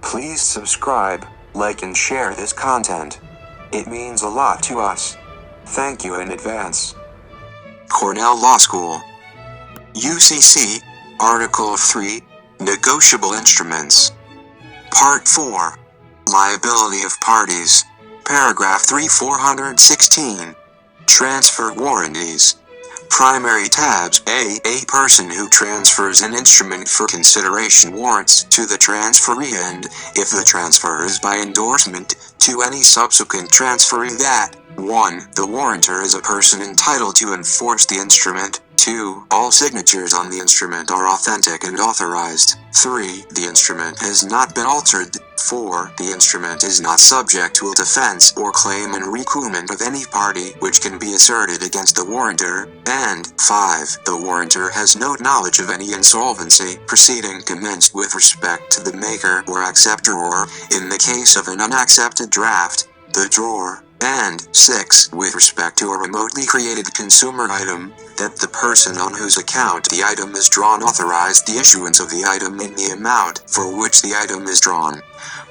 Please subscribe, like and share this content. It means a lot to us. Thank you in advance. Cornell Law School. U.C.C. Article 3, Negotiable Instruments. Part 4, Liability of Parties. Paragraph 416. Transfer warranties. Primary tabs. A person who transfers an instrument for consideration warrants to the transferee, and, if the transfer is by endorsement, to any subsequent transferee that 1. The warrantor is a person entitled to enforce the instrument. 2. All signatures on the instrument are authentic and authorized. 3. The instrument has not been altered. 4. The instrument is not subject to a defense or claim in recoupment of any party which can be asserted against the warrantor. And 5. The warrantor has no knowledge of any insolvency proceeding commenced with respect to the maker or acceptor, or, in the case of an unaccepted draft, the drawer. And 6. With respect to a remotely created consumer item, that the person on whose account the item is drawn authorized the issuance of the item in the amount for which the item is drawn.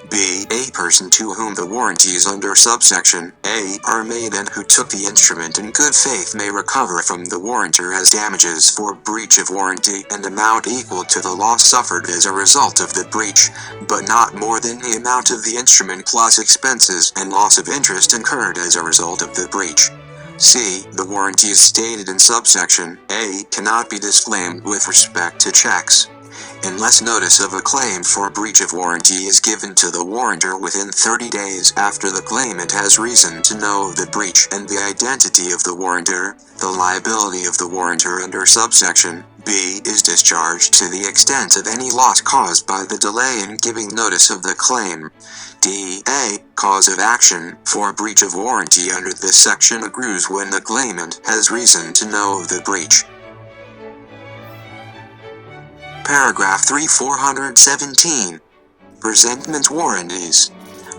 B. A person to whom the warranties under subsection A are made and who took the instrument in good faith may recover from the warrantor as damages for breach of warranty an amount equal to the loss suffered as a result of the breach, but not more than the amount of the instrument plus expenses and loss of interest incurred as a result of the breach. C. The warranties stated in subsection A cannot be disclaimed with respect to checks, unless notice of a claim for breach of warranty is given to the warrantor within 30 days after the claimant has reason to know of the breach and the identity of the warrantor. The liability of the warrantor under subsection B is discharged to the extent of any loss caused by the delay in giving notice of the claim. D. A cause of action for breach of warranty under this section accrues when the claimant has reason to know of the breach. Paragraph 417. Presentment warranties.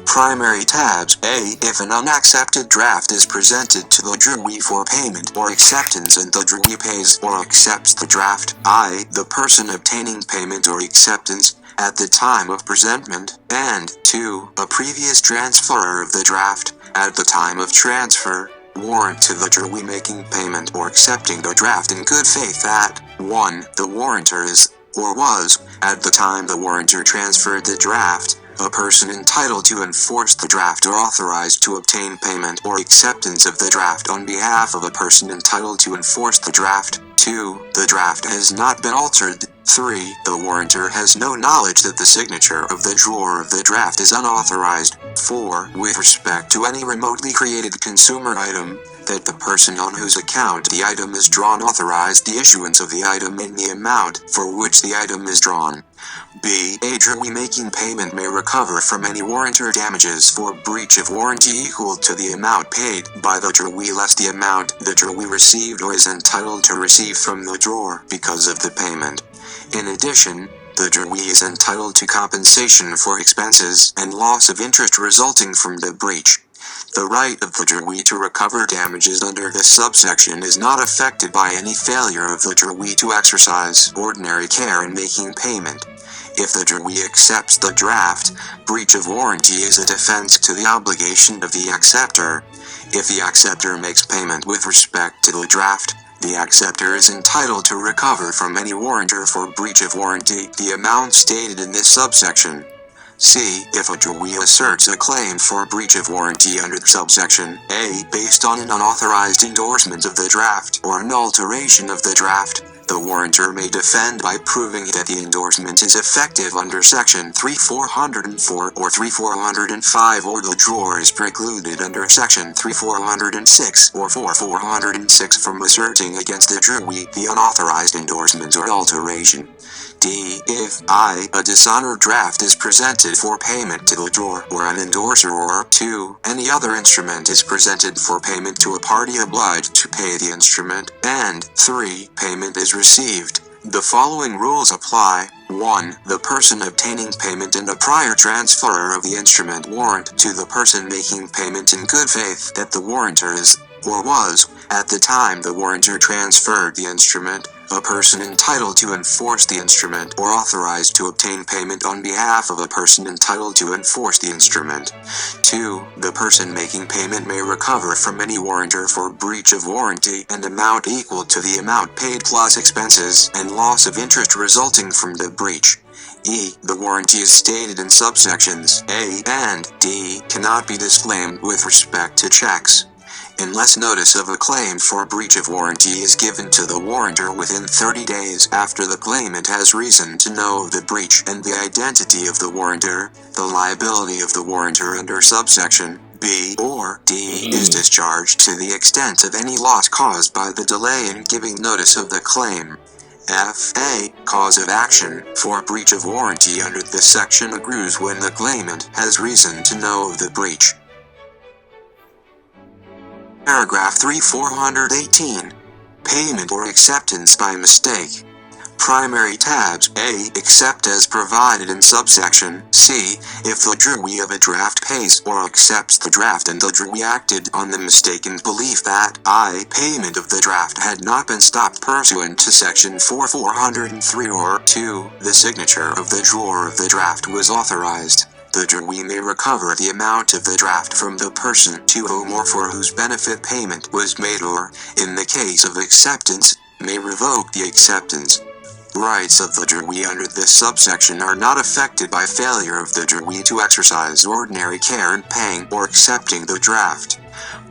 Primary tabs. A. If an unaccepted draft is presented to the jury for payment or acceptance and the jury pays or accepts the draft, I. The person obtaining payment or acceptance at the time of presentment, and 2. A previous transferor of the draft at the time of transfer, warrant to the jury making payment or accepting the draft in good faith that 1. The warrantor is or was, at the time the warrantor transferred the draft, a person entitled to enforce the draft or authorized to obtain payment or acceptance of the draft on behalf of a person entitled to enforce the draft. 2. The draft has not been altered. 3. The warrantor has no knowledge that the signature of the drawer of the draft is unauthorized. 4. With respect to any remotely created consumer item, that the person on whose account the item is drawn authorized the issuance of the item in the amount for which the item is drawn. B. A jury making payment may recover from any warrantor damages for breach of warranty equal to the amount paid by the jury less the amount the jury received or is entitled to receive from the drawer because of the payment. In addition, the jury is entitled to compensation for expenses and loss of interest resulting from the breach. The right of the jury to recover damages under this subsection is not affected by any failure of the jury to exercise ordinary care in making payment. If the jury accepts the draft, breach of warranty is a defense to the obligation of the acceptor. If the acceptor makes payment with respect to the draft, the acceptor is entitled to recover from any warrantor for breach of warranty the amount stated in this subsection. C. If a jury asserts a claim for breach of warranty under subsection A based on an unauthorized endorsement of the draft or an alteration of the draft, the warrantor may defend by proving that the endorsement is effective under section 3404 or 3405, or the drawer is precluded under section 3406 or 4406 from asserting against the jury the unauthorized endorsement or alteration. D. If I. A dishonored draft is presented for payment to the drawer or an endorser, or 2. Any other instrument is presented for payment to a party obliged to pay the instrument, and 3. Payment is received, the following rules apply. 1. The person obtaining payment and a prior transfer of the instrument warrant to the person making payment in good faith that the warrantor is, or was, at the time the warrantor transferred the instrument, A person entitled to enforce the instrument or authorized to obtain payment on behalf of a person entitled to enforce the instrument. 2. The person making payment may recover from any warrantor for breach of warranty an amount equal to the amount paid plus expenses and loss of interest resulting from the breach. E. The warranty is stated in subsections A and D cannot be disclaimed with respect to checks, unless notice of a claim for breach of warranty is given to the warrantor within 30 days after the claimant has reason to know of the breach and the identity of the warrantor. The liability of the warrantor under subsection B or D is discharged to the extent of any loss caused by the delay in giving notice of the claim. F.A. Cause of action for breach of warranty under this section accrues when the claimant has reason to know of the breach. Paragraph 3-418. Payment or acceptance by mistake. Primary tabs A. Accept as provided in subsection C. If the drawee of a draft pays or accepts the draft and the drawee acted on the mistaken belief that I. Payment of the draft had not been stopped pursuant to section 403 or 2. The signature of the drawer of the draft was authorized. The drawee may recover the amount of the draft from the person to whom or for whose benefit payment was made or, in the case of acceptance, may revoke the acceptance. Rights of the drawee under this subsection are not affected by failure of the drawee to exercise ordinary care in paying or accepting the draft.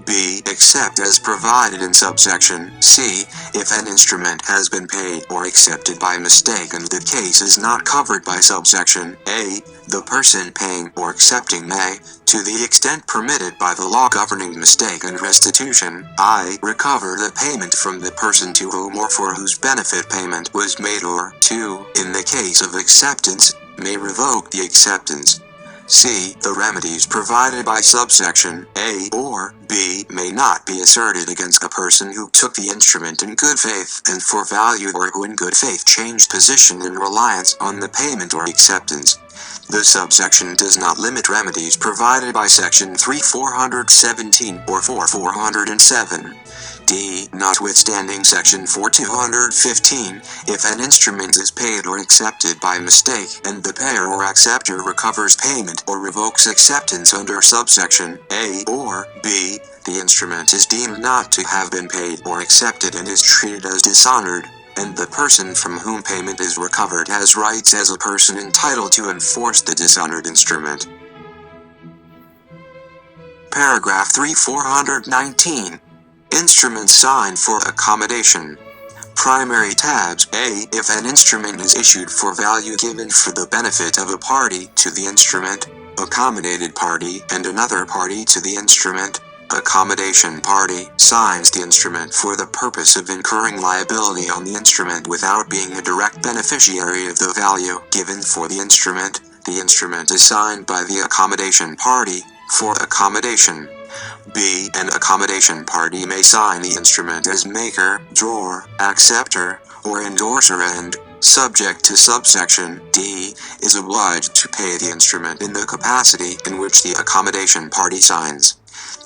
B. Accept as provided in subsection C. If an instrument has been paid or accepted by mistake and the case is not covered by subsection A, the person paying or accepting may, to the extent permitted by the law governing mistake and restitution, I. Recover the payment from the person to whom or for whose benefit payment was made or 2. In the case of acceptance, may revoke the acceptance. C. The remedies provided by subsection A or B may not be asserted against a person who took the instrument in good faith and for value or who in good faith changed position in reliance on the payment or acceptance. The subsection does not limit remedies provided by section 3-417 or 4-407. D. Notwithstanding section 4-215, if an instrument is paid or accepted by mistake and the payer or acceptor recovers payment or revokes acceptance under subsection A or B, the instrument is deemed not to have been paid or accepted and is treated as dishonored, and the person from whom payment is recovered has rights as a person entitled to enforce the dishonored instrument. Paragraph 3-419. Instruments signed for accommodation. Primary tabs A. If an instrument is issued for value given for the benefit of a party to the instrument, accommodated party, and another party to the instrument, accommodation party signs the instrument for the purpose of incurring liability on the instrument without being a direct beneficiary of the value given for the instrument is signed by the accommodation party for accommodation. B. An accommodation party may sign the instrument as maker, drawer, acceptor, or endorser and, subject to subsection D, is obliged to pay the instrument in the capacity in which the accommodation party signs.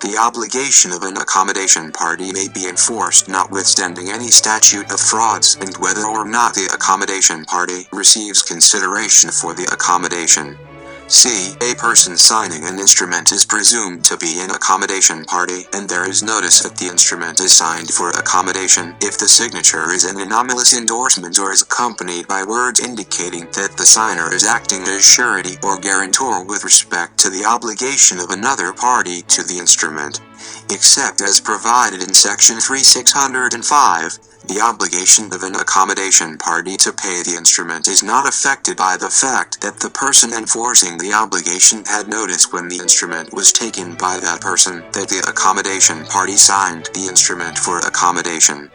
The obligation of an accommodation party may be enforced notwithstanding any statute of frauds and whether or not the accommodation party receives consideration for the accommodation. C. A person signing an instrument is presumed to be an accommodation party, and there is notice that the instrument is signed for accommodation if the signature is an anomalous endorsement or is accompanied by words indicating that the signer is acting as surety or guarantor with respect to the obligation of another party to the instrument. Except as provided in section 3605, the obligation of an accommodation party to pay the instrument is not affected by the fact that the person enforcing the obligation had notice when the instrument was taken by that person that the accommodation party signed the instrument for accommodation.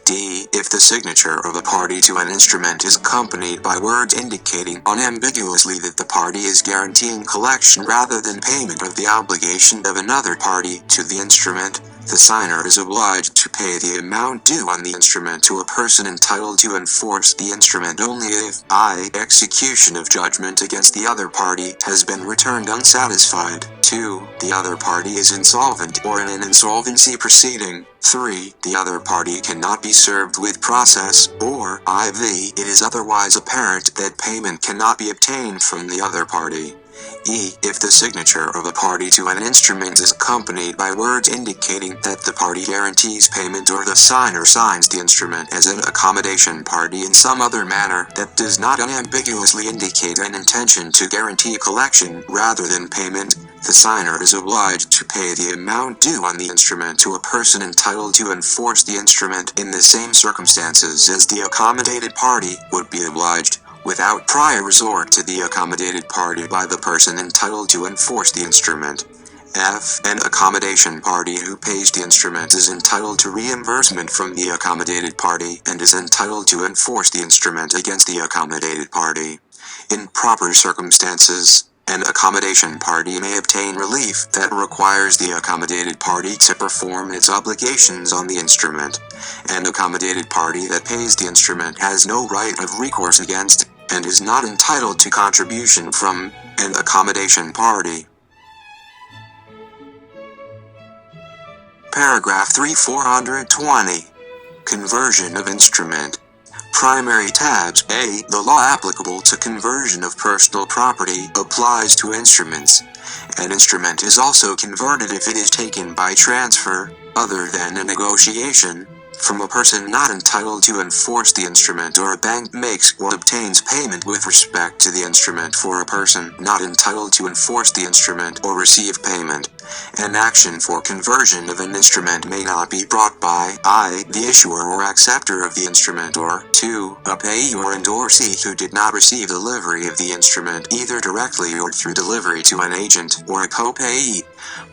D. If the signature of a party to an instrument is accompanied by words indicating unambiguously that the party is guaranteeing collection rather than payment of the obligation of another party to the instrument, the signer is obliged to pay the amount due on the instrument to a person entitled to enforce the instrument only if I. Execution of judgment against the other party has been returned unsatisfied. 2. The other party is insolvent or in an insolvency proceeding. 3. The other party cannot be served with process, or IV. It is otherwise apparent that payment cannot be obtained from the other party. E. If the signature of a party to an instrument is accompanied by words indicating that the party guarantees payment, or the signer signs the instrument as an accommodation party in some other manner that does not unambiguously indicate an intention to guarantee collection rather than payment, the signer is obliged to pay the amount due on the instrument to a person entitled to enforce the instrument in the same circumstances as the accommodated party would be obliged, without prior resort to the accommodated party by the person entitled to enforce the instrument. F. An accommodation party who pays the instrument is entitled to reimbursement from the accommodated party and is entitled to enforce the instrument against the accommodated party. In proper circumstances, an accommodation party may obtain relief that requires the accommodated party to perform its obligations on the instrument. An accommodated party that pays the instrument has no right of recourse against, and is not entitled to contribution from, an accommodation party. Paragraph 3420. Conversion of instrument. Primary tabs. A. The law applicable to conversion of personal property applies to instruments. An instrument is also converted if it is taken by transfer, other than a negotiation, from a person not entitled to enforce the instrument, or a bank makes or obtains payment with respect to the instrument for a person not entitled to enforce the instrument or receive payment. An action for conversion of an instrument may not be brought by I. the issuer or acceptor of the instrument, or 2. a payee or endorsee who did not receive delivery of the instrument either directly or through delivery to an agent or a co-payee.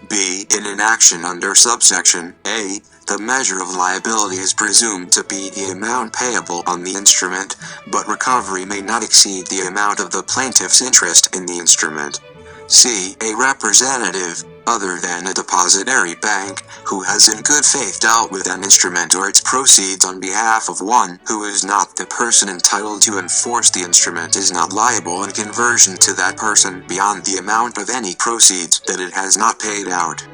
B. In an action under subsection A, the measure of liability is presumed to be the amount payable on the instrument, but recovery may not exceed the amount of the plaintiff's interest in the instrument. C. A representative, other than a depositary bank, who has in good faith dealt with an instrument or its proceeds on behalf of one who is not the person entitled to enforce the instrument, is not liable in conversion to that person beyond the amount of any proceeds that it has not paid out.